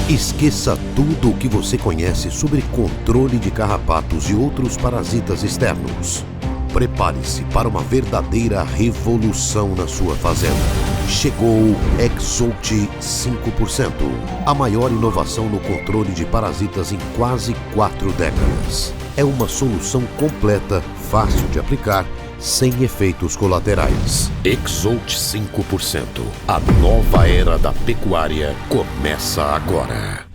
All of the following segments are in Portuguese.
Esqueça tudo o que você conhece sobre controle de carrapatos e outros parasitas externos. Prepare-se para uma verdadeira revolução na sua fazenda. Chegou Exalt 5%, a maior inovação no controle de parasitas em quase 4 décadas. É uma solução completa, fácil de aplicar, sem efeitos colaterais. Exalt 5%. A nova era da pecuária começa agora.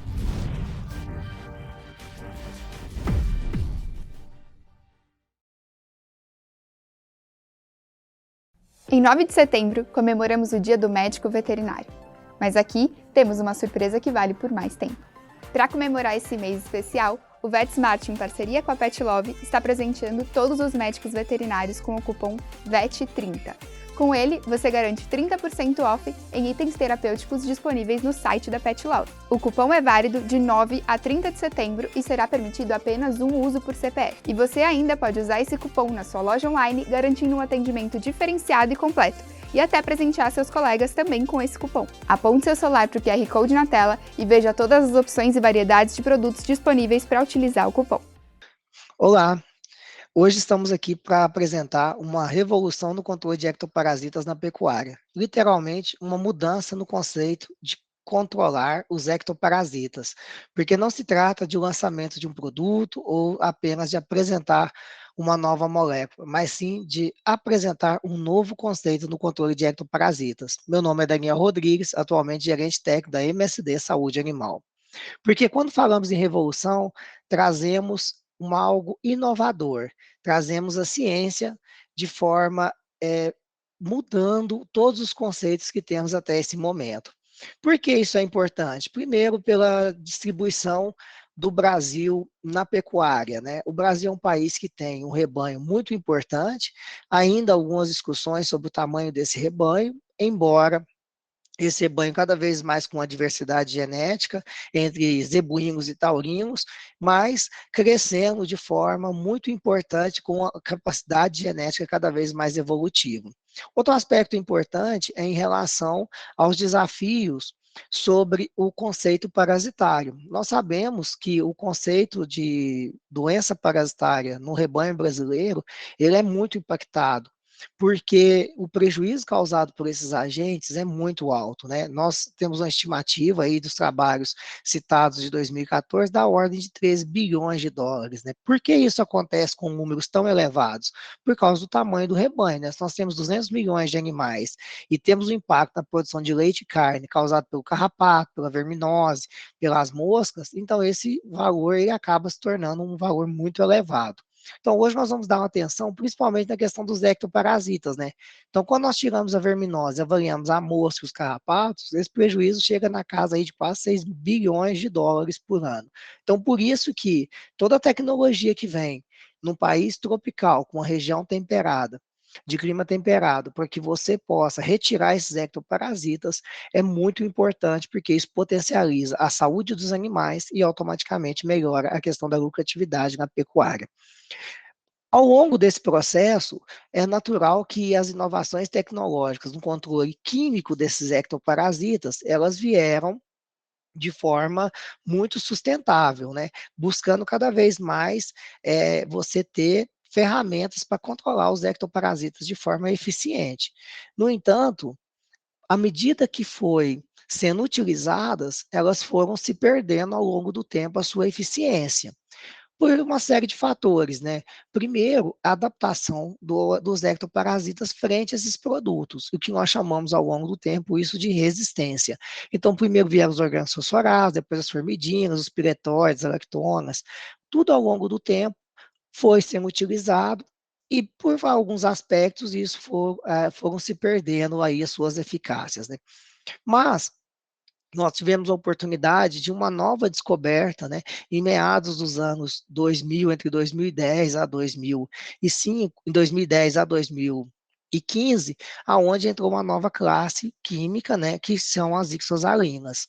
Em 9 de setembro, comemoramos o Dia do Médico Veterinário. Mas aqui temos uma surpresa que vale por mais tempo. Para comemorar esse mês especial, o VetSmart, em parceria com a PetLove, está presenteando todos os médicos veterinários com o cupom VET30. Com ele, você garante 30% off em itens terapêuticos disponíveis no site da PetLove. O cupom é válido de 9 a 30 de setembro e será permitido apenas um uso por CPF. E você ainda pode usar esse cupom na sua loja online, garantindo um atendimento diferenciado e completo, e até presentear seus colegas também com esse cupom. Aponte seu celular para o QR Code na tela e veja todas as opções e variedades de produtos disponíveis para utilizar o cupom. Olá! Hoje estamos aqui para apresentar uma revolução no controle de ectoparasitas na pecuária. Literalmente, uma mudança no conceito de controlar os ectoparasitas, porque não se trata de lançamento de um produto ou apenas de apresentar uma nova molécula, mas sim de apresentar um novo conceito no controle de ectoparasitas. Meu nome é Daniel Rodrigues, atualmente gerente técnico da MSD Saúde Animal. Porque quando falamos em revolução, trazemos algo inovador, trazemos a ciência de forma mudando todos os conceitos que temos até esse momento. Por que isso é importante? Primeiro, pela distribuição do Brasil na pecuária, né? O Brasil é um país que tem um rebanho muito importante, ainda algumas discussões sobre o tamanho desse rebanho, embora esse rebanho cada vez mais com uma diversidade genética entre zebuínos e taurinos, mas crescendo de forma muito importante com a capacidade genética cada vez mais evolutiva. Outro aspecto importante é em relação aos desafios sobre o conceito parasitário. Nós sabemos que o conceito de doença parasitária no rebanho brasileiro, ele é muito impactado, porque o prejuízo causado por esses agentes é muito alto, né? Nós temos uma estimativa aí dos trabalhos citados de 2014 da ordem de 13 bilhões de dólares, né? Por que isso acontece com números tão elevados? Por causa do tamanho do rebanho, né? Se nós temos 200 milhões de animais e temos o impacto na produção de leite e carne causado pelo carrapato, pela verminose, pelas moscas, então esse valor ele acaba se tornando um valor muito elevado. Então, hoje nós vamos dar uma atenção principalmente na questão dos ectoparasitas, né? Então, quando nós tiramos a verminose, avaliamos a mosca e os carrapatos, esse prejuízo chega na casa aí de quase 6 bilhões de dólares por ano. Então, por isso que toda a tecnologia que vem num país tropical, com uma região temperada, de clima temperado, para que você possa retirar esses ectoparasitas, é muito importante, porque isso potencializa a saúde dos animais e automaticamente melhora a questão da lucratividade na pecuária. Ao longo desse processo, é natural que as inovações tecnológicas no controle químico desses ectoparasitas, elas vieram de forma muito sustentável, né? Buscando cada vez mais você ter ferramentas para controlar os ectoparasitas de forma eficiente. No entanto, à medida que foi sendo utilizadas, elas foram se perdendo ao longo do tempo a sua eficiência, por uma série de fatores, né? Primeiro, a adaptação dos ectoparasitas frente a esses produtos, o que nós chamamos ao longo do tempo isso de resistência. Então, primeiro vieram os organofosforados, depois as formidinas, os piretóides, as lactonas, tudo ao longo do tempo foi sendo utilizado e por alguns aspectos isso foram se perdendo aí as suas eficácias, né? Mas nós tivemos a oportunidade de uma nova descoberta, né, em meados dos anos 2000, entre 2010 a 2005, em 2010 a 2015, aonde entrou uma nova classe química, né, que são as ixosalinas.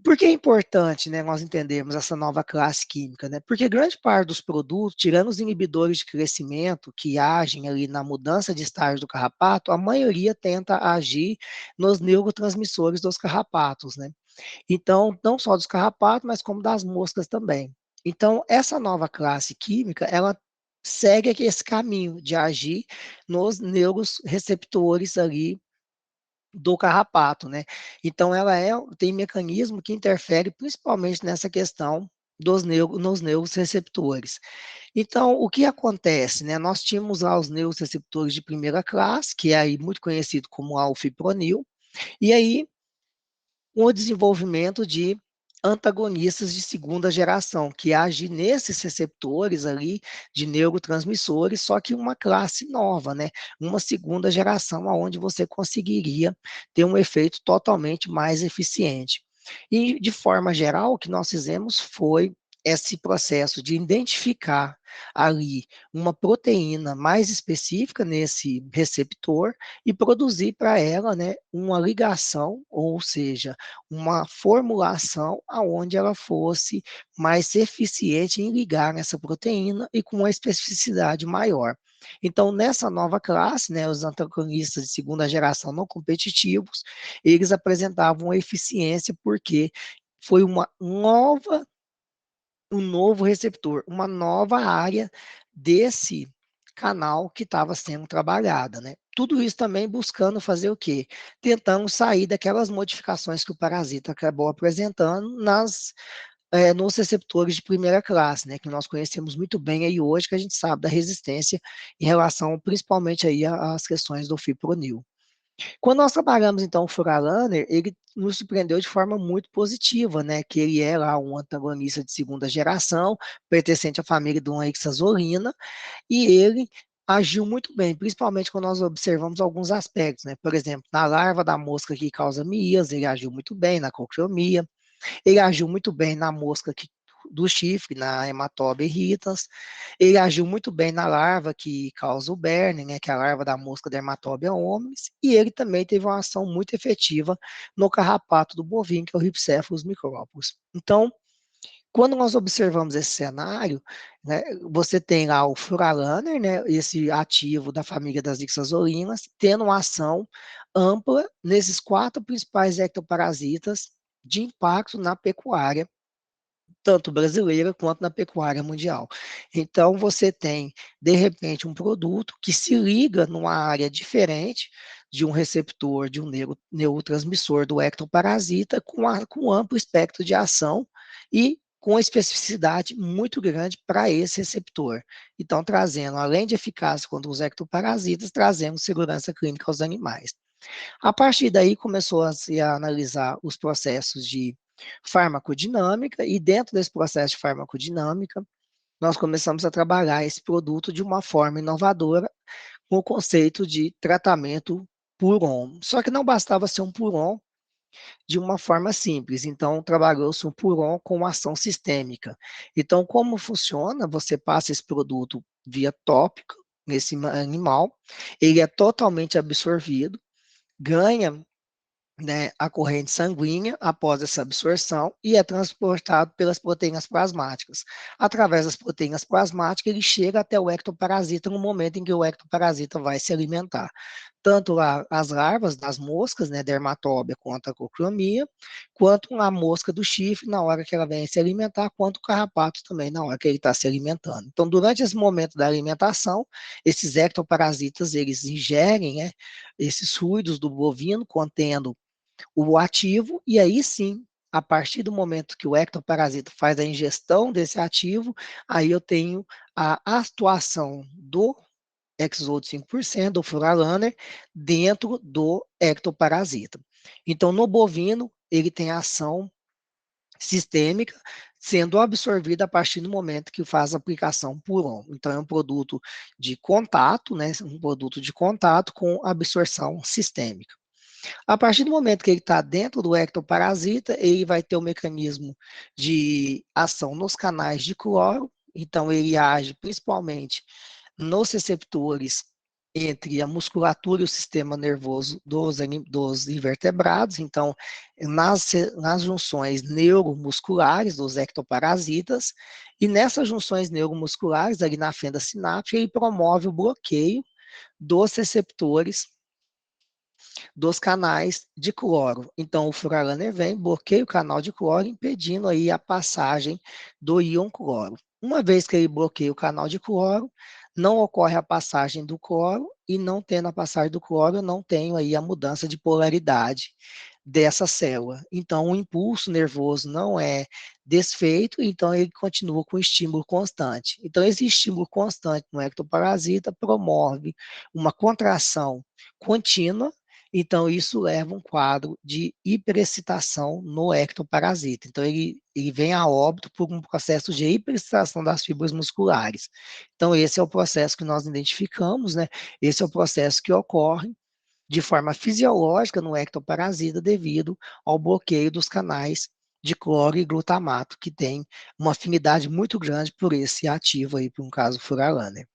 Por que é importante, né, nós entendermos essa nova classe química, né? Porque grande parte dos produtos, tirando os inibidores de crescimento que agem ali na mudança de estágio do carrapato, a maioria tenta agir nos neurotransmissores dos carrapatos, né? Então, não só dos carrapatos, mas como das moscas também. Então, essa nova classe química, ela segue aqui esse caminho de agir nos neuroreceptores ali do carrapato, né? Então, tem mecanismo que interfere principalmente nessa questão nos neuroreceptores. Então, o que acontece, né? Nós tínhamos lá os neuroreceptores de primeira classe, que é aí muito conhecido como alfipronil, e aí o desenvolvimento de antagonistas de segunda geração, que agem nesses receptores ali de neurotransmissores, só que uma classe nova, né? Uma segunda geração, onde você conseguiria ter um efeito totalmente mais eficiente. E, de forma geral, o que nós fizemos foi esse processo de identificar ali uma proteína mais específica nesse receptor e produzir para ela, né, uma ligação, ou seja, uma formulação aonde ela fosse mais eficiente em ligar essa proteína e com uma especificidade maior. Então, nessa nova classe, né, os antagonistas de segunda geração não competitivos, eles apresentavam eficiência porque foi um novo receptor, uma nova área desse canal que estava sendo trabalhada, né? Tudo isso também buscando fazer o quê? Tentando sair daquelas modificações que o parasita acabou apresentando nos receptores de primeira classe, né? Que nós conhecemos muito bem aí hoje, que a gente sabe da resistência em relação principalmente aí às questões do fipronil. Quando nós trabalhamos, então, o Furalaner, ele nos surpreendeu de forma muito positiva, né? Que ele é lá um antagonista de segunda geração, pertencente à família do Ixazolina, e ele agiu muito bem, principalmente quando nós observamos alguns aspectos, né? Por exemplo, na larva da mosca que causa mias, ele agiu muito bem, na cocriomia, ele agiu muito bem na mosca do chifre, na Hematoba irritans. Ele agiu muito bem na larva que causa o Berne, né, que é a larva da mosca Dermatobia hominis, e ele também teve uma ação muito efetiva no carrapato do bovino, que é o Rhipicephalus micropus. Então, quando nós observamos esse cenário, né, você tem lá o Furalaner, né, esse ativo da família das ixazolinas, tendo uma ação ampla nesses 4 principais ectoparasitas de impacto na pecuária, tanto brasileira quanto na pecuária mundial. Então, você tem, de repente, um produto que se liga numa área diferente de um receptor, de um neurotransmissor do ectoparasita, com amplo espectro de ação e com especificidade muito grande para esse receptor. Então, trazendo, além de eficácia contra os ectoparasitas, trazendo segurança clínica aos animais. A partir daí, começou a se analisar os processos de farmacodinâmica, e dentro desse processo de farmacodinâmica, nós começamos a trabalhar esse produto de uma forma inovadora, com o conceito de tratamento puron. Só que não bastava ser um puron de uma forma simples, então trabalhou-se um puron com ação sistêmica. Então, como funciona? Você passa esse produto via tópica nesse animal, ele é totalmente absorvido, ganha, né, a corrente sanguínea após essa absorção e é transportado pelas proteínas plasmáticas. Através das proteínas plasmáticas, ele chega até o ectoparasita no momento em que o ectoparasita vai se alimentar. Tanto as larvas das moscas, né, dermatóbia quanto a cocriomia, quanto a mosca do chifre na hora que ela vem se alimentar, quanto o carrapato também na hora que ele está se alimentando. Então, durante esse momento da alimentação, esses ectoparasitas, eles ingerem, né, esses fluidos do bovino contendo o ativo, e aí sim, a partir do momento que o ectoparasita faz a ingestão desse ativo, aí eu tenho a atuação do Exodo 5%, do Furalaner, dentro do ectoparasita. Então, no bovino, ele tem ação sistêmica, sendo absorvida a partir do momento que faz a aplicação por on. Então, é um produto de contato, né, um produto de contato com absorção sistêmica. A partir do momento que ele está dentro do ectoparasita, ele vai ter o mecanismo de ação nos canais de cloro, então ele age principalmente nos receptores entre a musculatura e o sistema nervoso dos invertebrados, então nas junções neuromusculares dos ectoparasitas, e nessas junções neuromusculares, ali na fenda sináptica, ele promove o bloqueio dos receptores dos canais de cloro. Então, o furalaner vem, bloqueia o canal de cloro, impedindo aí a passagem do íon cloro. Uma vez que ele bloqueia o canal de cloro, não ocorre a passagem do cloro, e não tendo a passagem do cloro, eu não tenho aí a mudança de polaridade dessa célula. Então, o impulso nervoso não é desfeito, então ele continua com estímulo constante. Então, esse estímulo constante no ectoparasita promove uma contração contínua. Então, isso leva a um quadro de hiperexcitação no ectoparasita. Então, ele vem a óbito por um processo de hiperexcitação das fibras musculares. Então, esse é o processo que nós identificamos, né? Esse é o processo que ocorre de forma fisiológica no ectoparasita devido ao bloqueio dos canais de cloro e glutamato, que tem uma afinidade muito grande por esse ativo aí, por um caso furalaner.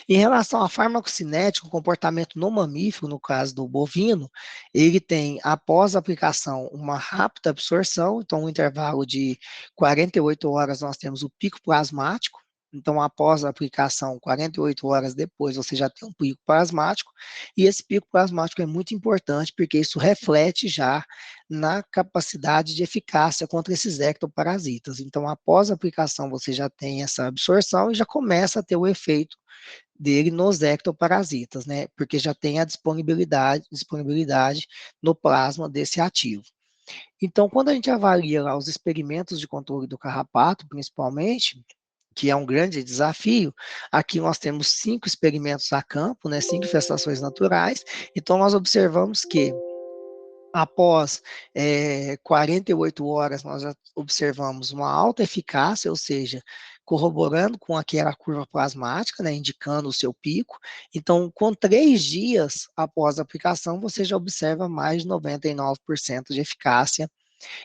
Em relação à farmacocinética, o comportamento no mamífero, no caso do bovino, ele tem, após a aplicação, uma rápida absorção, então um intervalo de 48 horas nós temos o pico plasmático. Então, após a aplicação, 48 horas depois, você já tem um pico plasmático, e esse pico plasmático é muito importante, porque isso reflete já na capacidade de eficácia contra esses ectoparasitas. Então, após a aplicação, você já tem essa absorção e já começa a ter o efeito dele nos ectoparasitas, né? Porque já tem a disponibilidade no plasma desse ativo. Então, quando a gente avalia lá os experimentos de controle do carrapato, principalmente, que é um grande desafio, aqui nós temos 5 experimentos a campo, né? 5 infestações naturais. Então, nós observamos que após 48 horas, nós já observamos uma alta eficácia, ou seja, corroborando com aquela curva plasmática, né, indicando o seu pico. Então, com 3 dias após a aplicação, você já observa mais de 99% de eficácia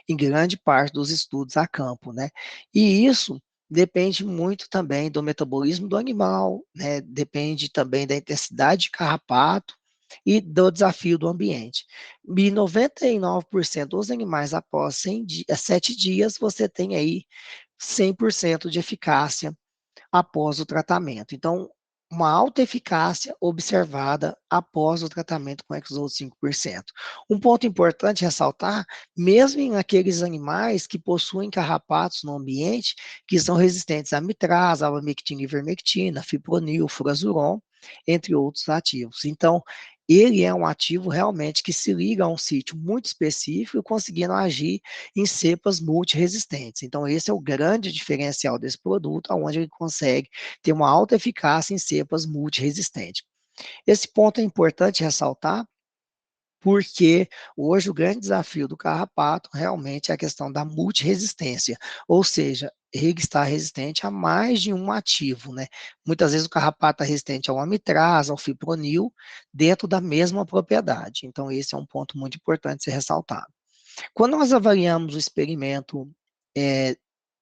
em grande parte dos estudos a campo, né? E isso depende muito também do metabolismo do animal, né? Depende também da intensidade de carrapato e do desafio do ambiente. E 99% dos animais após 7 dias, você tem aí 100% de eficácia após o tratamento. Então, uma alta eficácia observada após o tratamento com Exosol 5%. Um ponto importante ressaltar, mesmo em aqueles animais que possuem carrapatos no ambiente, que são resistentes a mitrasa, abamectina, ivermectina, fipronil, furazuron, entre outros ativos. Então, ele é um ativo realmente que se liga a um sítio muito específico, conseguindo agir em cepas multiresistentes. Então, esse é o grande diferencial desse produto, onde ele consegue ter uma alta eficácia em cepas multiresistentes. Esse ponto é importante ressaltar, porque hoje o grande desafio do carrapato realmente é a questão da multiresistência, ou seja, ele está resistente a mais de um ativo, né? Muitas vezes o carrapato é resistente ao amitrasa, ao fipronil, dentro da mesma propriedade. Então, esse é um ponto muito importante ser ressaltado. Quando nós avaliamos o experimento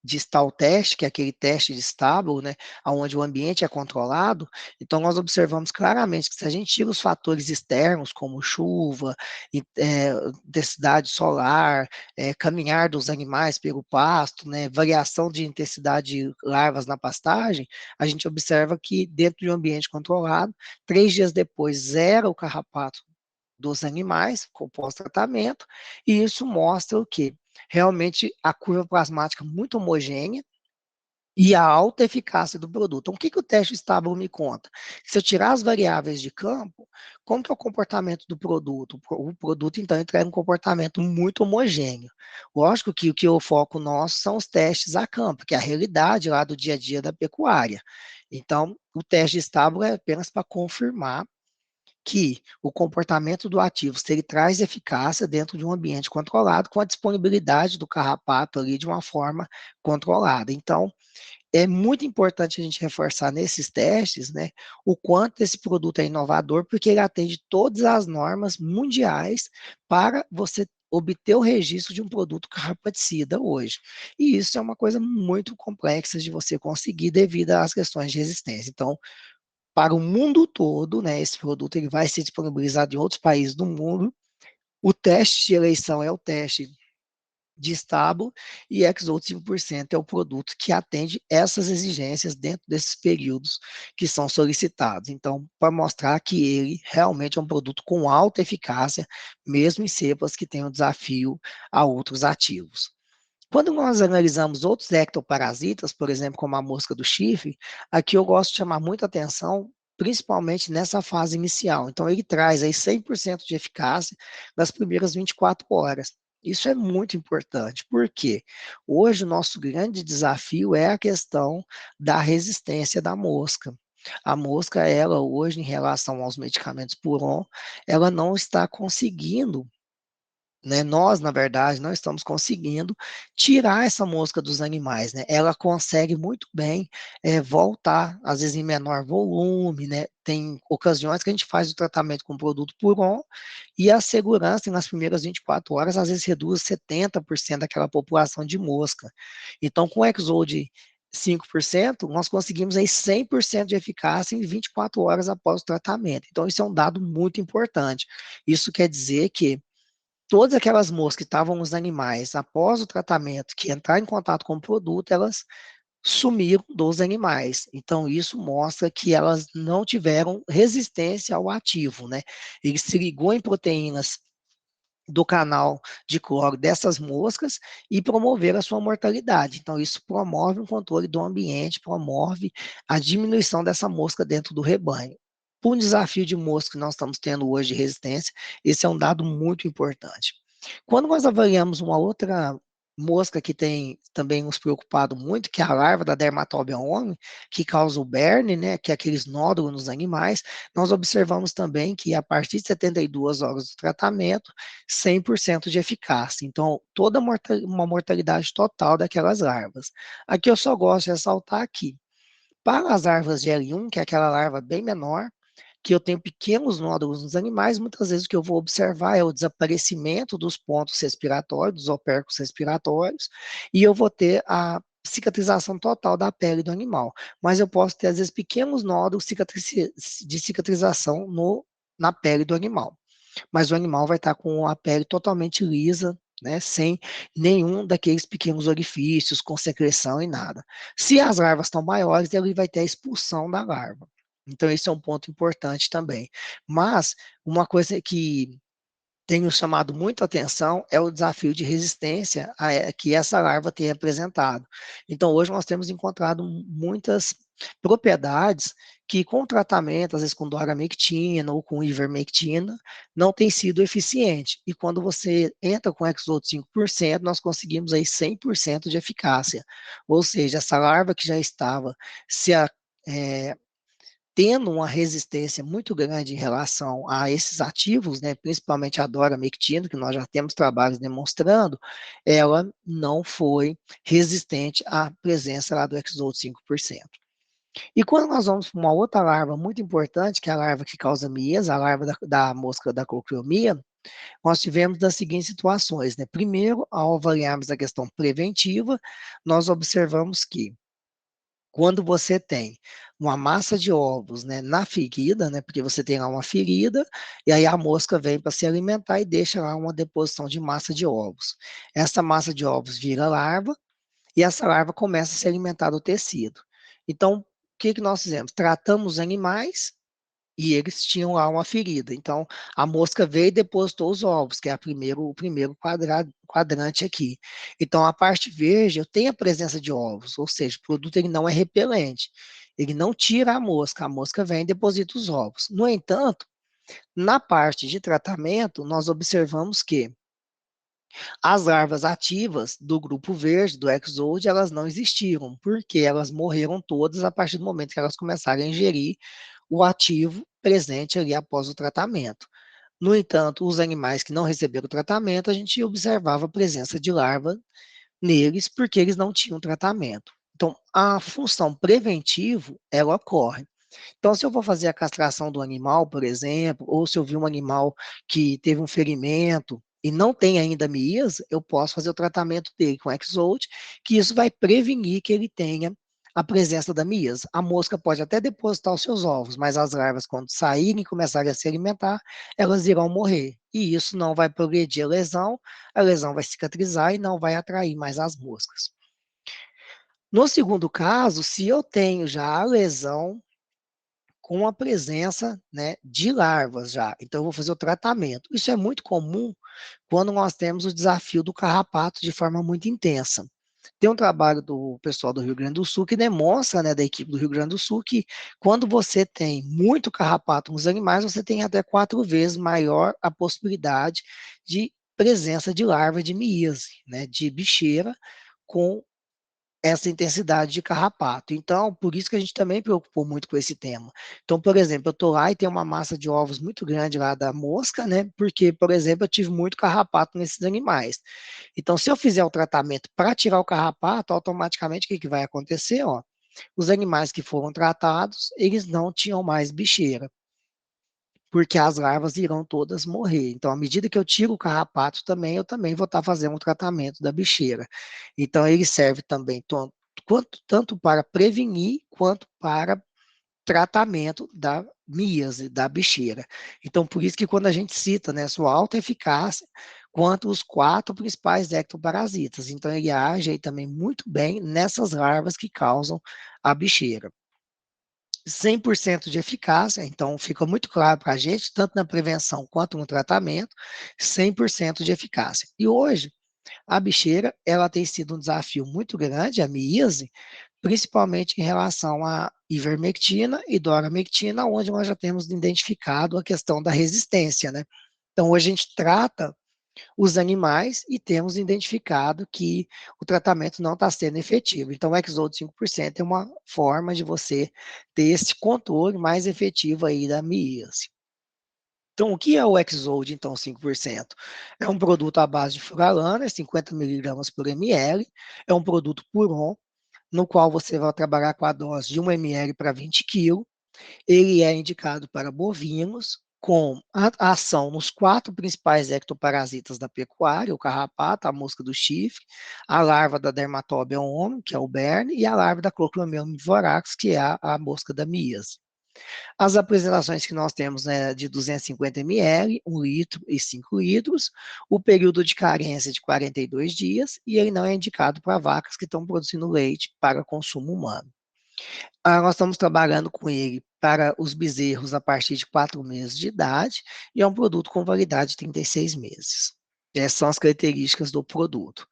de stall test, que é aquele teste de estábulo, né, onde o ambiente é controlado, então nós observamos claramente que se a gente tira os fatores externos, como chuva, intensidade solar, caminhar dos animais pelo pasto, né, variação de intensidade de larvas na pastagem, a gente observa que dentro de um ambiente controlado, 3 dias depois zera o carrapato dos animais com pós-tratamento, e isso mostra o quê? Realmente a curva plasmática muito homogênea e a alta eficácia do produto. Então, o que o teste estável me conta? Se eu tirar as variáveis de campo, como que é o comportamento do produto? O produto, então, entrega um comportamento muito homogêneo. Lógico que o que eu foco nosso são os testes a campo, que é a realidade lá do dia a dia da pecuária. Então, o teste estável é apenas para confirmar que o comportamento do ativo, se ele traz eficácia dentro de um ambiente controlado, com a disponibilidade do carrapato ali de uma forma controlada. Então, é muito importante a gente reforçar nesses testes, né, o quanto esse produto é inovador, porque ele atende todas as normas mundiais para você obter o registro de um produto carrapaticida hoje. E isso é uma coisa muito complexa de você conseguir devido às questões de resistência. Então, para o mundo todo, né, esse produto ele vai ser disponibilizado em outros países do mundo. O teste de eleição é o teste de estábulo, e Exolt 5% é o produto que atende essas exigências dentro desses períodos que são solicitados. Então, para mostrar que ele realmente é um produto com alta eficácia, mesmo em cepas que têm um desafio a outros ativos. Quando nós analisamos outros ectoparasitas, por exemplo, como a mosca do chifre, aqui eu gosto de chamar muita atenção, principalmente nessa fase inicial. Então, ele traz aí 100% de eficácia nas primeiras 24 horas. Isso é muito importante, porque hoje o nosso grande desafio é a questão da resistência da mosca. A mosca, ela hoje, em relação aos medicamentos Puron, ela não está conseguindo, né? Nós, na verdade, não estamos conseguindo tirar essa mosca dos animais, né? Ela consegue muito bem voltar, às vezes em menor volume, né? Tem ocasiões que a gente faz o tratamento com produto Puron e a segurança nas primeiras 24 horas, às vezes reduz 70% daquela população de mosca. Então, com o Exode 5%, nós conseguimos aí 100% de eficácia em 24 horas após o tratamento. Então, isso é um dado muito importante. Isso quer dizer que todas aquelas moscas que estavam nos animais após o tratamento, que entraram em contato com o produto, elas sumiram dos animais. Então, isso mostra que elas não tiveram resistência ao ativo, né? Ele se ligou em proteínas do canal de cloro dessas moscas e promover a sua mortalidade. Então, isso promove um controle do ambiente, promove a diminuição dessa mosca dentro do rebanho. Por um desafio de mosca que nós estamos tendo hoje de resistência, esse é um dado muito importante. Quando nós avaliamos uma outra mosca que tem também nos preocupado muito, que é a larva da Dermatobia homem, que causa o berne, né, que é aqueles nódulos nos animais, nós observamos também que a partir de 72 horas do tratamento, 100% de eficácia. Então, toda uma mortalidade total daquelas larvas. Aqui eu só gosto de ressaltar aqui, para as larvas de L1, que é aquela larva bem menor, que eu tenho pequenos nódulos nos animais, muitas vezes o que eu vou observar é o desaparecimento dos pontos respiratórios, dos opérculos respiratórios, e eu vou ter a cicatrização total da pele do animal. Mas eu posso ter, às vezes, pequenos nódulos de cicatrização na pele do animal. Mas o animal vai estar com a pele totalmente lisa, né, sem nenhum daqueles pequenos orifícios, com secreção e nada. Se as larvas estão maiores, ele vai ter a expulsão da larva. Então, esse é um ponto importante também. Mas, uma coisa que tem nos chamado muito a atenção é o desafio de resistência que essa larva tem apresentado. Então, hoje nós temos encontrado muitas propriedades que com tratamento, às vezes com doramectina ou com ivermectina, não tem sido eficiente. E quando você entra com Exoto 5%, nós conseguimos aí 100% de eficácia. Ou seja, essa larva que já estava se tendo uma resistência muito grande em relação a esses ativos, né, principalmente a doramectina, que nós já temos trabalhos demonstrando, ela não foi resistente à presença lá do Exoto 5%. E quando nós vamos para uma outra larva muito importante, que é a larva que causa mias, a larva da mosca da cocriomia, nós tivemos as seguintes situações, né? Primeiro, ao avaliarmos a questão preventiva, nós observamos que quando você tem uma massa de ovos, né, na ferida, né, porque você tem lá uma ferida, e aí a mosca vem para se alimentar e deixa lá uma deposição de massa de ovos. Essa massa de ovos vira larva, e essa larva começa a se alimentar do tecido. Então, o que nós fizemos? Tratamos os animais, e eles tinham lá uma ferida. Então, a mosca veio e depositou os ovos, que é o primeiro quadrante aqui. Então, a parte verde, eu tenho a presença de ovos, ou seja, o produto ele não é repelente. Ele não tira a mosca vem e deposita os ovos. No entanto, na parte de tratamento, nós observamos que as larvas ativas do grupo verde, do Exode, elas não existiram, porque elas morreram todas a partir do momento que elas começaram a ingerir o ativo presente ali após o tratamento. No entanto, os animais que não receberam o tratamento, a gente observava a presença de larva neles, porque eles não tinham tratamento. Então, a função preventiva, ela ocorre. Então, se eu vou fazer a castração do animal, por exemplo, ou se eu vi um animal que teve um ferimento e não tem ainda mias, eu posso fazer o tratamento dele com Exolt, que isso vai prevenir que ele tenha a presença da mias. A mosca pode até depositar os seus ovos, mas as larvas, quando saírem e começarem a se alimentar, elas irão morrer. e isso não vai progredir a lesão vai cicatrizar e não vai atrair mais as moscas. No segundo caso, se eu tenho já a lesão com a presença, né, de larvas já, então eu vou fazer o tratamento. Isso é muito comum quando nós temos o desafio do carrapato de forma muito intensa. Tem um trabalho do pessoal do Rio Grande do Sul que demonstra, né, da equipe do Rio Grande do Sul, que quando você tem muito carrapato nos animais, você tem até 4 vezes maior a possibilidade de presença de larva de miíase, né, de bicheira, com essa intensidade de carrapato. Então, por isso que a gente também preocupou muito com esse tema. Então, por exemplo, eu estou lá e tem uma massa de ovos muito grande lá da mosca, né? Porque, por exemplo, eu tive muito carrapato nesses animais. Então, se eu fizer o tratamento para tirar o carrapato, automaticamente o que vai acontecer? Ó, os animais que foram tratados, eles não tinham mais bicheira, porque as larvas irão todas morrer. Então, à medida que eu tiro o carrapato também, eu também vou estar fazendo um tratamento da bicheira. Então, ele serve também tanto para prevenir quanto para tratamento da míase, da bicheira. Então, por isso que quando a gente cita, né, sua alta eficácia quanto os 4 principais ectoparasitas. Então, ele age aí também muito bem nessas larvas que causam a bicheira. 100% de eficácia, então fica muito claro para a gente, tanto na prevenção quanto no tratamento, 100% de eficácia. E hoje, a bicheira, ela tem sido um desafio muito grande, a miíase, principalmente em relação à ivermectina e doramectina, onde nós já temos identificado a questão da resistência, né? Então, hoje a gente trata os animais e temos identificado que o tratamento não está sendo efetivo. Então, o Exode 5% é uma forma de você ter esse controle mais efetivo aí da miíase. Então, o que é o Exode, então, 5%? É um produto à base de furalana, 50 miligramas por ml, é um produto puron, no qual você vai trabalhar com a dose de 1 ml para 20 kg. Ele é indicado para bovinos, com a ação nos 4 principais ectoparasitas da pecuária, o carrapato, a mosca do chifre, a larva da Dermatobia homo, que é o berne, e a larva da Clochromelium vorax, que é a mosca da miíase. As apresentações que nós temos, né, de 250 ml, 1 litro e 5 litros, o período de carência de 42 dias, e ele não é indicado para vacas que estão produzindo leite para consumo humano. Nós estamos trabalhando com ele para os bezerros a partir de 4 meses de idade, e é um produto com validade de 36 meses. Essas são as características do produto.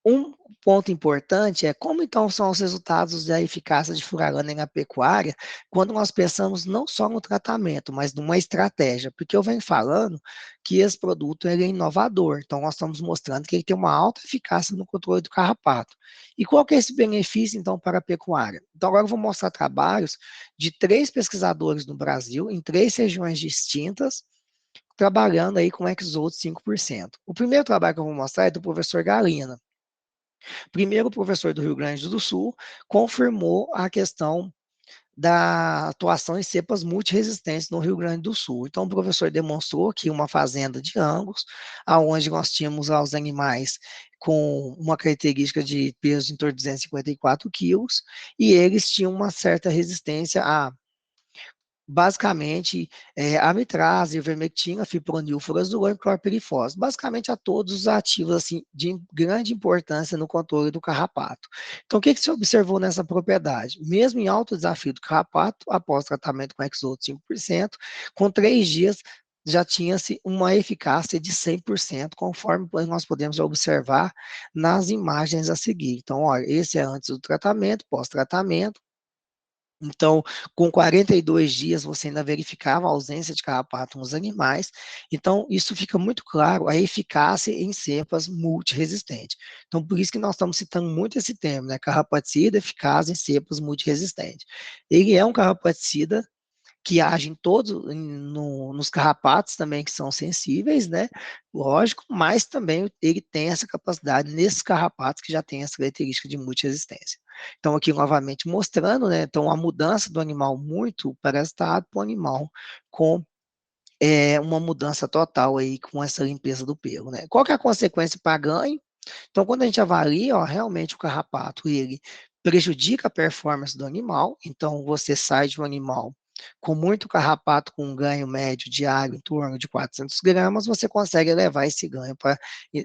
Um ponto importante é como então são os resultados da eficácia de furalana na pecuária, quando nós pensamos não só no tratamento, mas numa estratégia, porque eu venho falando que esse produto ele é inovador, então nós estamos mostrando que ele tem uma alta eficácia no controle do carrapato. E qual que é esse benefício então para a pecuária? Então agora eu vou mostrar trabalhos de 3 pesquisadores no Brasil, em 3 regiões distintas, trabalhando aí com Exode 5%. O primeiro trabalho que eu vou mostrar é do professor Galina. Primeiro, o professor do Rio Grande do Sul confirmou a questão da atuação em cepas multiresistentes no Rio Grande do Sul. Então, o professor demonstrou que uma fazenda de Angus, aonde nós tínhamos lá os animais com uma característica de peso em torno de 254 quilos, e eles tinham uma certa resistência a basicamente, amitrase, ivermectina, fipronil, furazolor e clorpirifos, basicamente a todos os ativos assim, de grande importância no controle do carrapato. Então, o que se observou nessa propriedade? Mesmo em alto desafio do carrapato, após tratamento com Exode 5%, com 3 dias já tinha-se uma eficácia de 100%, conforme nós podemos observar nas imagens a seguir. Então, olha, esse é antes do tratamento, pós-tratamento. Então, com 42 dias, você ainda verificava a ausência de carrapato nos animais. Então, isso fica muito claro, a eficácia em cepas multiresistentes. Então, por isso que nós estamos citando muito esse termo, né? Carrapaticida eficaz em cepas multiresistentes. Ele é um carrapaticida que age em todos, nos carrapatos também que são sensíveis, né? Lógico, mas também ele tem essa capacidade nesses carrapatos que já tem essa característica de multiresistência. Então, aqui novamente mostrando, né? Então, a mudança do animal muito parasitado para o animal com uma mudança total aí com essa limpeza do pelo, né? Qual que é a consequência para ganho? Então, quando a gente avalia, ó, realmente o carrapato, ele prejudica a performance do animal, então você sai de um animal com muito carrapato, com um ganho médio diário em torno de 400 gramas, você consegue elevar esse ganho para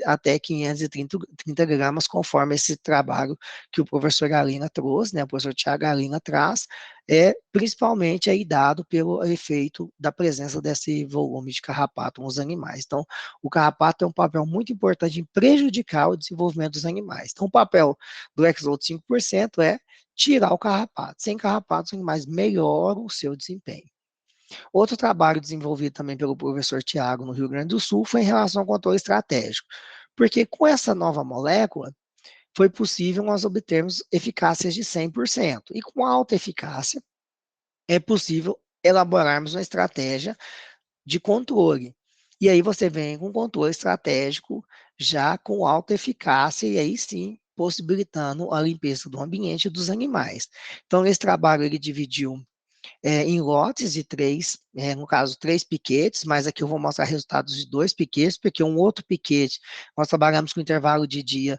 até 530 gramas, conforme esse trabalho que o professor Galina trouxe, né, o professor Tiago Galina traz, principalmente aí dado pelo efeito da presença desse volume de carrapato nos animais. Então, o carrapato tem um papel muito importante em prejudicar o desenvolvimento dos animais. Então, o papel do Exoto 5% é tirar o carrapato. Sem carrapato, os animais melhoram o seu desempenho. Outro trabalho desenvolvido também pelo professor Tiago no Rio Grande do Sul foi em relação ao controle estratégico, porque com essa nova molécula foi possível nós obtermos eficácias de 100%, e com alta eficácia é possível elaborarmos uma estratégia de controle. E aí você vem com controle estratégico já com alta eficácia e aí sim possibilitando a limpeza do ambiente e dos animais. Então, esse trabalho ele dividiu em lotes de três, no caso, 3 piquetes, mas aqui eu vou mostrar resultados de 2 piquetes, porque um outro piquete nós trabalhamos com intervalo de dia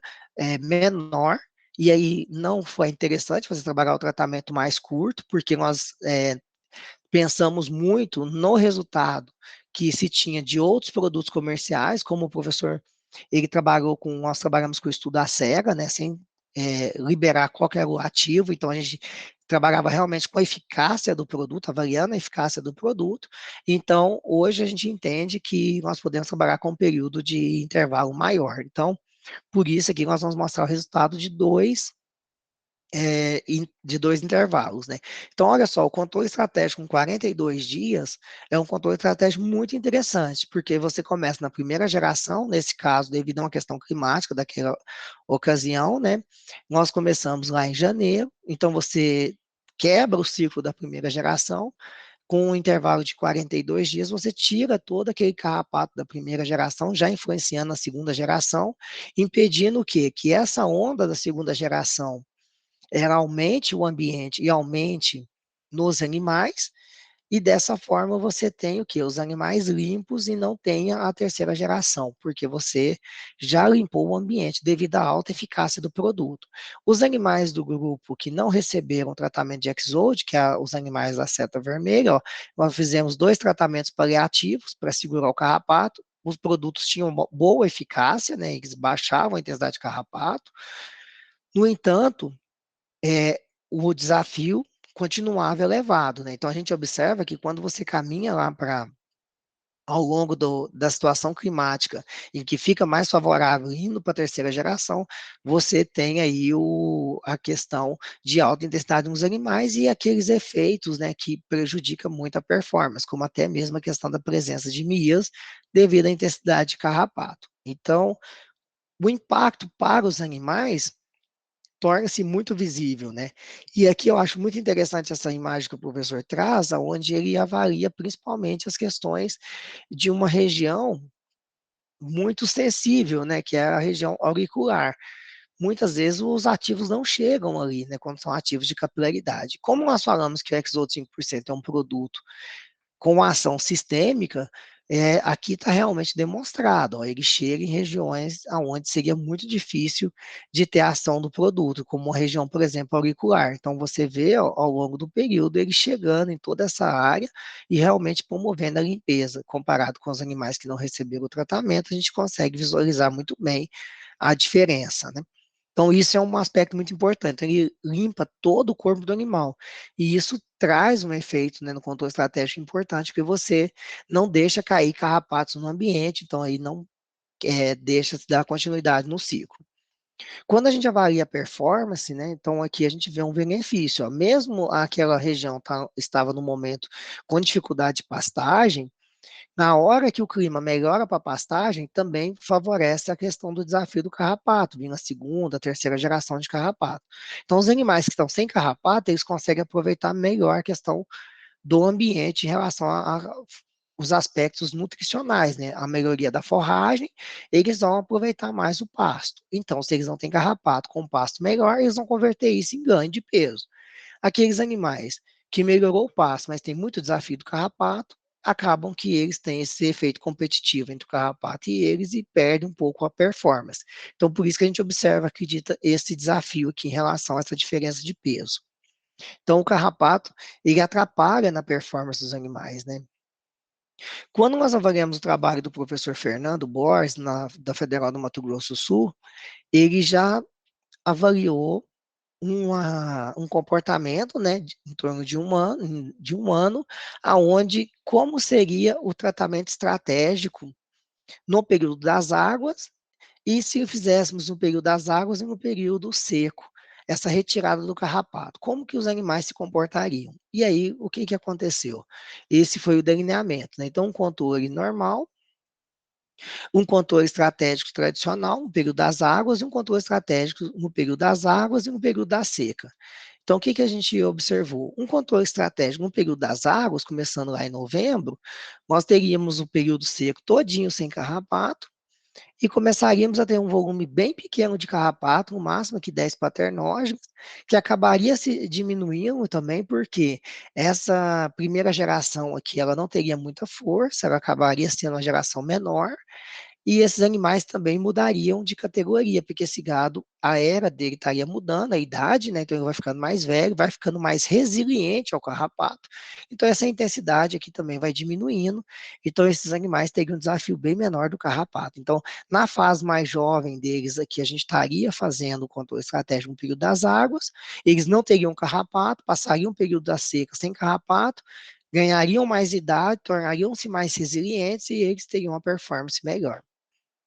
menor, e aí não foi interessante você trabalhar o tratamento mais curto, porque nós pensamos muito no resultado que se tinha de outros produtos comerciais, como o professor, ele trabalhou com, nós trabalhamos com o estudo à cega, né, sem liberar qualquer ativo, então a gente trabalhava realmente com a eficácia do produto, avaliando a eficácia do produto, então hoje a gente entende que nós podemos trabalhar com um período de intervalo maior, então por isso aqui nós vamos mostrar o resultado de 2 intervalos, né? Então, olha só, o controle estratégico com 42 dias é um controle estratégico muito interessante, porque você começa na primeira geração, nesse caso, devido a uma questão climática daquela ocasião, né? Nós começamos lá em janeiro, então você quebra o ciclo da primeira geração, com um intervalo de 42 dias, você tira todo aquele carrapato da primeira geração, já influenciando a segunda geração, impedindo o quê? Que essa onda da segunda geração ela aumente o ambiente e aumente nos animais, e dessa forma você tem o quê? Os animais limpos e não tenha a terceira geração, porque você já limpou o ambiente devido à alta eficácia do produto. Os animais do grupo que não receberam tratamento de Exode, que é os animais da seta vermelha, ó, nós fizemos 2 tratamentos paliativos para segurar o carrapato, os produtos tinham boa eficácia, né, eles baixavam a intensidade de carrapato, no entanto, o desafio continuava elevado, né? Então a gente observa que quando você caminha lá para ao longo da situação climática em que fica mais favorável indo para a terceira geração, você tem aí a questão de alta intensidade nos animais e aqueles efeitos, né, que prejudicam muito a performance, como até mesmo a questão da presença de mias devido à intensidade de carrapato. Então, o impacto para os animais torna-se muito visível, né? E aqui eu acho muito interessante essa imagem que o professor traz, onde ele avalia principalmente as questões de uma região muito sensível, né? Que é a região auricular. Muitas vezes os ativos não chegam ali, né? Quando são ativos de capilaridade. Como nós falamos que o Exodo 5% é um produto com ação sistêmica, aqui está realmente demonstrado. Ó, ele chega em regiões onde seria muito difícil de ter ação do produto, como uma região, por exemplo, auricular. Então, você vê ó, ao longo do período ele chegando em toda essa área e realmente promovendo a limpeza. Comparado com os animais que não receberam o tratamento, a gente consegue visualizar muito bem a diferença, né? Então, isso é um aspecto muito importante. Ele limpa todo o corpo do animal. E isso traz um efeito, né, no controle estratégico importante, porque você não deixa cair carrapatos no ambiente, então aí não deixa dar continuidade no ciclo. Quando a gente avalia a performance, né, então aqui a gente vê um benefício. Ó, mesmo aquela região estava no momento com dificuldade de pastagem, na hora que o clima melhora para a pastagem, também favorece a questão do desafio do carrapato, vindo a segunda, terceira geração de carrapato. Então, os animais que estão sem carrapato, eles conseguem aproveitar melhor a questão do ambiente em relação os aspectos nutricionais, né? A melhoria da forragem, eles vão aproveitar mais o pasto. Então, se eles não têm carrapato com pasto melhor, eles vão converter isso em ganho de peso. Aqueles animais que melhorou o pasto, mas tem muito desafio do carrapato, acabam que eles têm esse efeito competitivo entre o carrapato e eles e perdem um pouco a performance. Então, por isso que a gente observa, acredita, esse desafio aqui em relação a essa diferença de peso. Então, o carrapato, ele atrapalha na performance dos animais, né? Quando nós avaliamos o trabalho do professor Fernando Borges, da Federal do Mato Grosso do Sul, ele já avaliou um comportamento, né, em torno de um ano, aonde como seria o tratamento estratégico no período das águas e se fizéssemos no período das águas e no período seco, essa retirada do carrapato, como que os animais se comportariam? E aí, o que que aconteceu? Esse foi o delineamento, né? Então, um controle normal, um controle estratégico tradicional no período das águas e um controle estratégico no período das águas e no período da seca. Então, o que que a gente observou? Um controle estratégico no período das águas, começando lá em novembro, nós teríamos o período seco todinho sem carrapato, e começaríamos a ter um volume bem pequeno de carrapato, no máximo que 10 paternógenos, que acabaria se diminuindo também, porque essa primeira geração aqui, ela não teria muita força, ela acabaria sendo uma geração menor, e esses animais também mudariam de categoria, porque esse gado, a era dele estaria mudando, a idade, né? Então ele vai ficando mais velho, vai ficando mais resiliente ao carrapato. Então essa intensidade aqui também vai diminuindo. Então esses animais teriam um desafio bem menor do carrapato. Então, na fase mais jovem deles aqui, a gente estaria fazendo o controle estratégico no período das águas, eles não teriam carrapato, passariam o período da seca sem carrapato, ganhariam mais idade, tornariam-se mais resilientes e eles teriam uma performance melhor.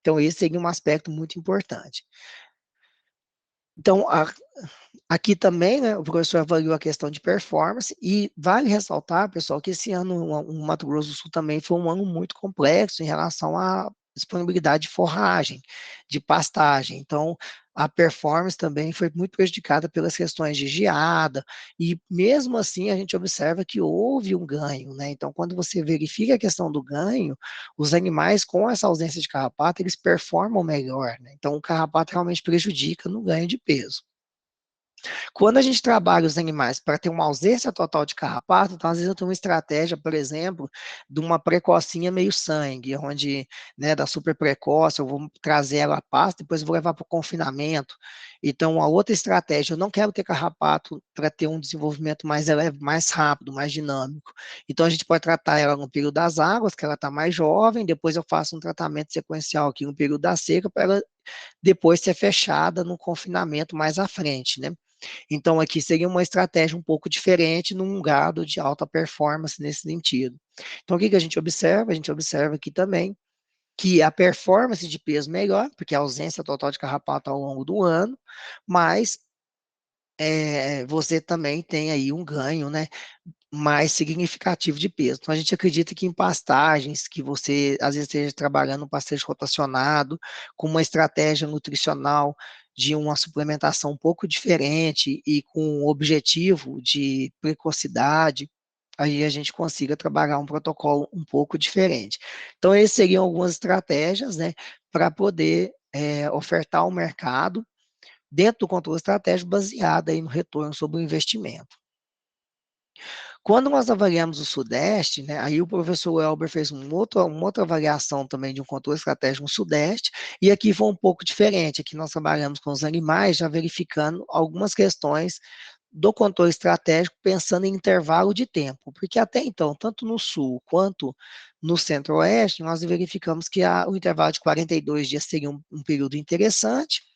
Então, esse seria um aspecto muito importante. Então, aqui também, né, o professor avaliou a questão de performance e vale ressaltar, pessoal, que esse ano o Mato Grosso do Sul também foi um ano muito complexo em relação à disponibilidade de forragem, de pastagem. Então, a performance também foi muito prejudicada pelas questões de geada e mesmo assim a gente observa que houve um ganho, né? Então, quando você verifica a questão do ganho, os animais com essa ausência de carrapato, eles performam melhor, né? Então, o carrapato realmente prejudica no ganho de peso. Quando a gente trabalha os animais para ter uma ausência total de carrapato, então às vezes eu tenho uma estratégia, por exemplo, de uma precocinha meio sangue, onde, né, da super precoce, eu vou trazer ela à pasta, depois eu vou levar para o confinamento. Então, a outra estratégia, eu não quero ter carrapato para ter um desenvolvimento mais, mais rápido, mais dinâmico. Então, a gente pode tratar ela no período das águas, que ela está mais jovem, depois eu faço um tratamento sequencial aqui no período da seca, para ela depois ser fechada no confinamento mais à frente, né? Então, aqui seria uma estratégia um pouco diferente num gado de alta performance nesse sentido. Então, o que que a gente observa? A gente observa aqui também que a performance de peso melhor, porque a ausência total de carrapato ao longo do ano, mas você também tem aí um ganho, né, mais significativo de peso. Então, a gente acredita que em pastagens, que você às vezes esteja trabalhando um pastejo rotacionado, com uma estratégia nutricional de uma suplementação um pouco diferente e com o objetivo de precocidade, aí a gente consiga trabalhar um protocolo um pouco diferente. Então, essas seriam algumas estratégias, né, para poder ofertar ao mercado dentro do controle estratégico baseado aí no retorno sobre o investimento. Quando nós avaliamos o Sudeste, né, aí o professor Elber fez uma outra avaliação também de um controle estratégico no Sudeste, e aqui foi um pouco diferente. Aqui nós trabalhamos com os animais, já verificando algumas questões do controle estratégico, pensando em intervalo de tempo, porque até então, tanto no Sul quanto no Centro-Oeste, nós verificamos que o intervalo de 42 dias seria um período interessante,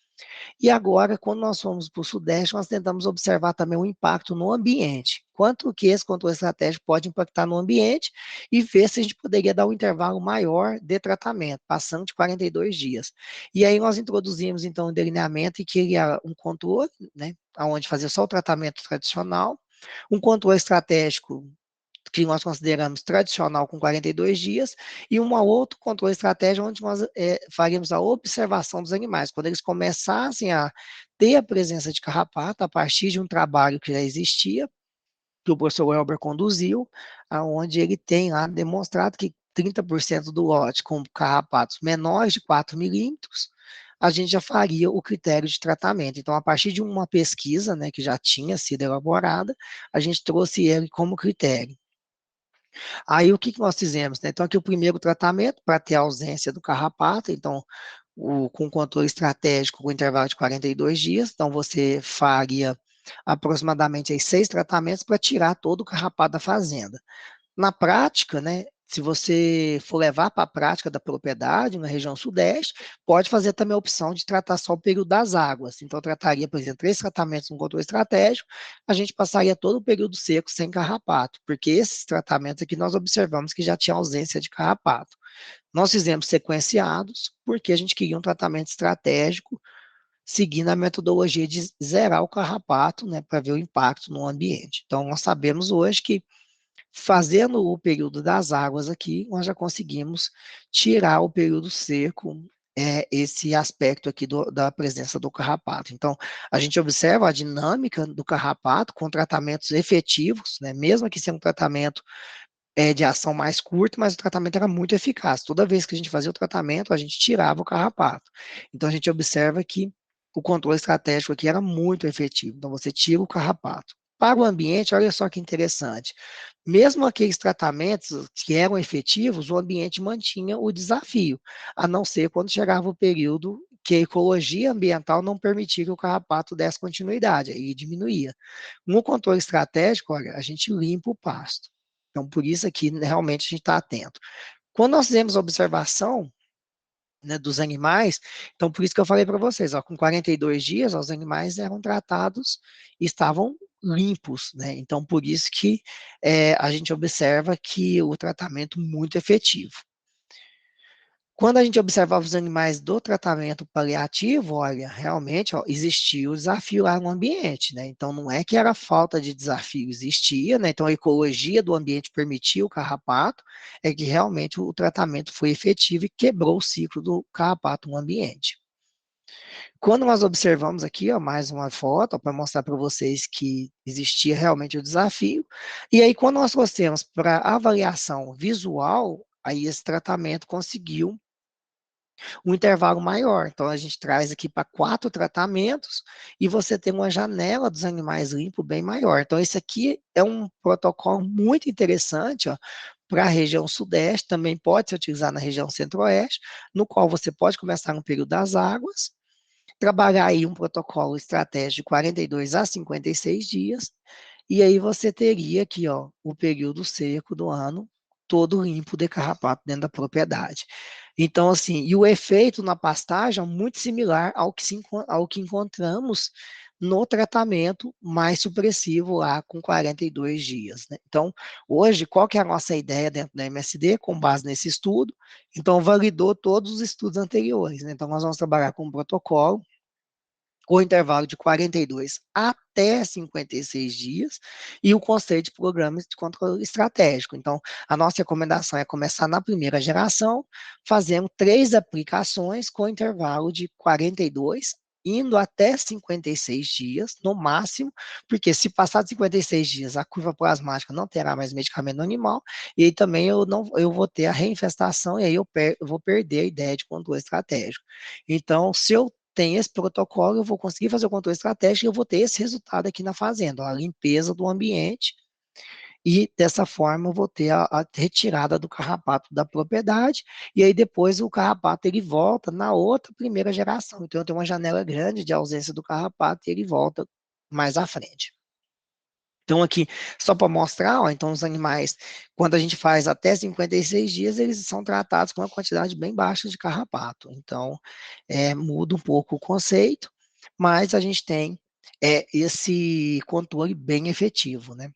e agora, quando nós fomos para o Sudeste, nós tentamos observar também o impacto no ambiente. Quanto que esse controle estratégico pode impactar no ambiente e ver se a gente poderia dar um intervalo maior de tratamento, passando de 42 dias. E aí nós introduzimos, então, um delineamento e queria um controle, né, onde fazer só o tratamento tradicional, um controle estratégico que nós consideramos tradicional com 42 dias, e uma outro controle estratégia onde nós faríamos a observação dos animais. Quando eles começassem a ter a presença de carrapato, a partir de um trabalho que já existia, que o professor Welber conduziu, aonde ele tem lá demonstrado que 30% do lote com carrapatos menores de 4 milímetros, a gente já faria o critério de tratamento. Então, a partir de uma pesquisa, né, que já tinha sido elaborada, a gente trouxe ele como critério. Aí o que que nós fizemos, né? Então aqui o primeiro tratamento para ter a ausência do carrapato, então com controle estratégico com intervalo de 42 dias, então você faria aproximadamente aí 6 tratamentos para tirar todo o carrapato da fazenda. Na prática, né, se você for levar para a prática da propriedade, na região sudeste, pode fazer também a opção de tratar só o período das águas. Então, eu trataria, por exemplo, 3 tratamentos no controle estratégico, a gente passaria todo o período seco sem carrapato, porque esses tratamentos aqui nós observamos que já tinha ausência de carrapato. Nós fizemos sequenciados, porque a gente queria um tratamento estratégico, seguindo a metodologia de zerar o carrapato, né, para ver o impacto no ambiente. Então, nós sabemos hoje que fazendo o período das águas aqui, nós já conseguimos tirar o período seco, esse aspecto aqui da presença do carrapato. Então, a gente observa a dinâmica do carrapato com tratamentos efetivos, né, mesmo que seja um tratamento de ação mais curta, mas o tratamento era muito eficaz. Toda vez que a gente fazia o tratamento, a gente tirava o carrapato. Então, a gente observa que o controle estratégico aqui era muito efetivo. Então, você tira o carrapato. Para o ambiente, olha só que interessante. Mesmo aqueles tratamentos que eram efetivos, o ambiente mantinha o desafio, a não ser quando chegava o período que a ecologia ambiental não permitia que o carrapato desse continuidade, aí diminuía. No controle estratégico, olha, a gente limpa o pasto. Então, por isso aqui, né, realmente, a gente está atento. Quando nós fizemos a observação, né, dos animais, então, por isso que eu falei para vocês, ó, com 42 dias, ó, os animais eram tratados e estavam limpos, né? Então, por isso que a gente observa que o tratamento muito efetivo. Quando a gente observava os animais do tratamento paliativo, olha, realmente, ó, existia o desafio lá no ambiente, né? Então, não é que era falta de desafio, existia, né? Então, a ecologia do ambiente permitia o carrapato, é que realmente o tratamento foi efetivo e quebrou o ciclo do carrapato no ambiente. Quando nós observamos aqui, ó, mais uma foto para mostrar para vocês que existia realmente o desafio, e aí quando nós trouxemos para avaliação visual, aí esse tratamento conseguiu um intervalo maior. Então, a gente traz aqui para 4 tratamentos e você tem uma janela dos animais limpos bem maior. Então, esse aqui é um protocolo muito interessante, ó, para a região sudeste, também pode se utilizar na região centro-oeste, no qual você pode começar no período das águas, trabalhar aí um protocolo estratégico de 42 a 56 dias, e aí você teria aqui, ó, o período seco do ano, todo limpo de carrapato dentro da propriedade. Então, assim, e o efeito na pastagem é muito similar ao que encontramos no tratamento mais supressivo lá com 42 dias, né? Então, hoje, qual que é a nossa ideia dentro da MSD, com base nesse estudo? Então, validou todos os estudos anteriores, né? Então, nós vamos trabalhar com um protocolo com intervalo de 42 até 56 dias, e o conceito de programas de controle estratégico. Então, a nossa recomendação é começar na primeira geração, fazendo 3 aplicações com intervalo de 42 indo até 56 dias, no máximo, porque se passar de 56 dias, a curva plasmática não terá mais medicamento no animal, e aí também eu vou ter a reinfestação, e aí eu vou perder a ideia de controle estratégico. Então, se eu tem esse protocolo, eu vou conseguir fazer o controle estratégico e eu vou ter esse resultado aqui na fazenda, ó, a limpeza do ambiente, e dessa forma eu vou ter a retirada do carrapato da propriedade, e aí depois o carrapato ele volta na outra primeira geração, então eu tenho uma janela grande de ausência do carrapato e ele volta mais à frente. Então, aqui, só para mostrar, ó, então os animais, quando a gente faz até 56 dias, eles são tratados com uma quantidade bem baixa de carrapato. Então, muda um pouco o conceito, mas a gente tem esse controle bem efetivo, né?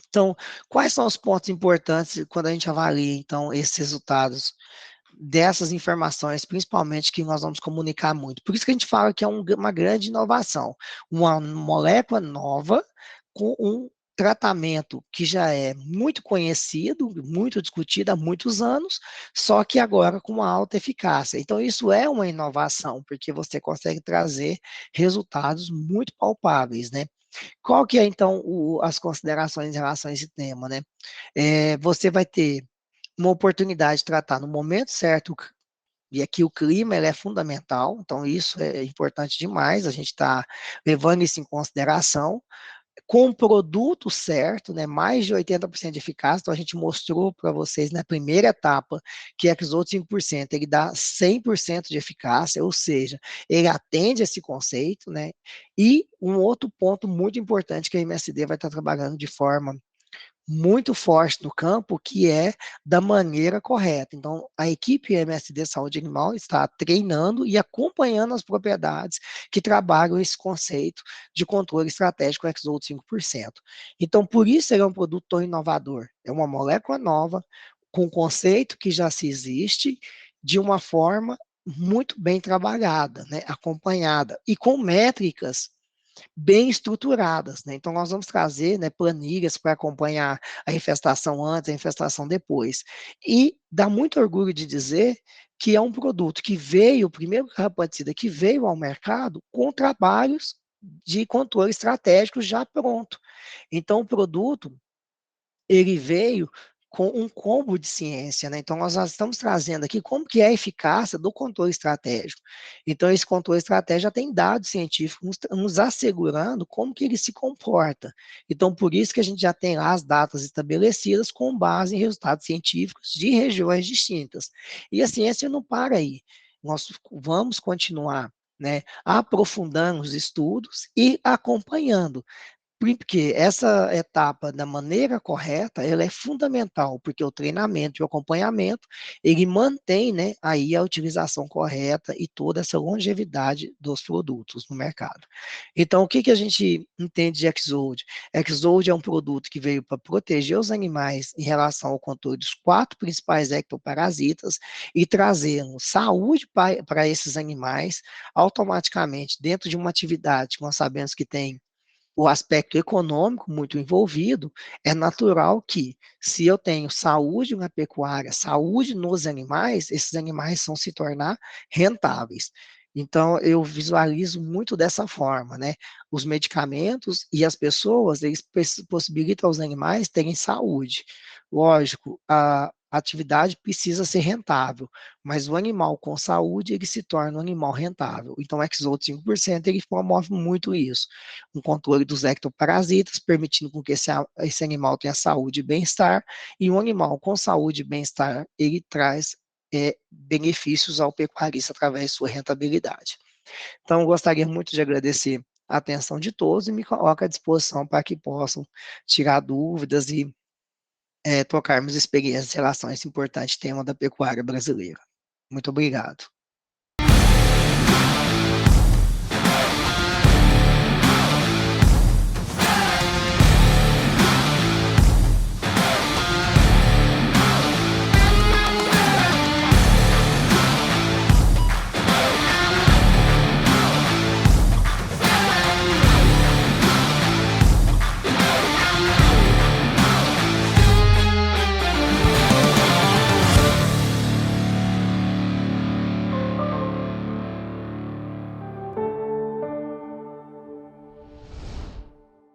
Então, quais são os pontos importantes quando a gente avalia, então, esses resultados dessas informações, principalmente que nós vamos comunicar muito? Por isso que a gente fala que é uma grande inovação, uma molécula nova com um tratamento que já é muito conhecido, muito discutido há muitos anos, só que agora com uma alta eficácia. Então, isso é uma inovação, porque você consegue trazer resultados muito palpáveis, né? Qual que é, então, as considerações em relação a esse tema, né? Você vai ter uma oportunidade de tratar no momento certo, e aqui o clima ele é fundamental, então isso é importante demais, a gente está levando isso em consideração, com o produto certo, né, mais de 80% de eficácia. Então, a gente mostrou para vocês na primeira etapa que Exoto 5% ele dá 100% de eficácia, ou seja, ele atende esse conceito, né? E um outro ponto muito importante que a MSD vai estar trabalhando de forma muito forte no campo, que é da maneira correta. Então, a equipe MSD Saúde Animal está treinando e acompanhando as propriedades que trabalham esse conceito de controle estratégico Exoto 5%. Então, por isso ele é um produto tão inovador. É uma molécula nova, com um conceito que já se existe, de uma forma muito bem trabalhada, né, acompanhada, e com métricas bem estruturadas, né? Então, nós vamos trazer, né, planilhas para acompanhar a infestação antes, a infestação depois. E dá muito orgulho de dizer que é um produto que veio, o primeiro carrapaticida que veio ao mercado com trabalhos de controle estratégico já pronto. Então, o produto ele veio com um combo de ciência, né? Então, nós estamos trazendo aqui como que é a eficácia do controle estratégico. Então, esse controle estratégico já tem dados científicos nos assegurando como que ele se comporta. Então, por isso que a gente já tem lá as datas estabelecidas com base em resultados científicos de regiões distintas. E a ciência não para aí. Nós vamos continuar, né, aprofundando os estudos e acompanhando. Porque essa etapa da maneira correta, ela é fundamental, porque o treinamento e o acompanhamento, ele mantém, né, aí a utilização correta e toda essa longevidade dos produtos no mercado. Então, o que que a gente entende de Exode? Exode é um produto que veio para proteger os animais em relação ao controle dos 4 principais ectoparasitas e trazendo saúde para esses animais automaticamente dentro de uma atividade que nós sabemos que tem o aspecto econômico muito envolvido, é natural que, se eu tenho saúde na pecuária, saúde nos animais, esses animais vão se tornar rentáveis. Então, eu visualizo muito dessa forma, né? Os medicamentos e as pessoas, eles possibilitam aos animais terem saúde. Lógico, a atividade precisa ser rentável, mas o animal com saúde, ele se torna um animal rentável. Então, o Exoto 5%, ele promove muito isso, um controle dos ectoparasitas, permitindo com que esse animal tenha saúde e bem-estar, e um animal com saúde e bem-estar, ele traz benefícios ao pecuarista através de sua rentabilidade. Então, eu gostaria muito de agradecer a atenção de todos e me coloco à disposição para que possam tirar dúvidas e trocarmos experiências em relação a esse importante tema da pecuária brasileira. Muito obrigado.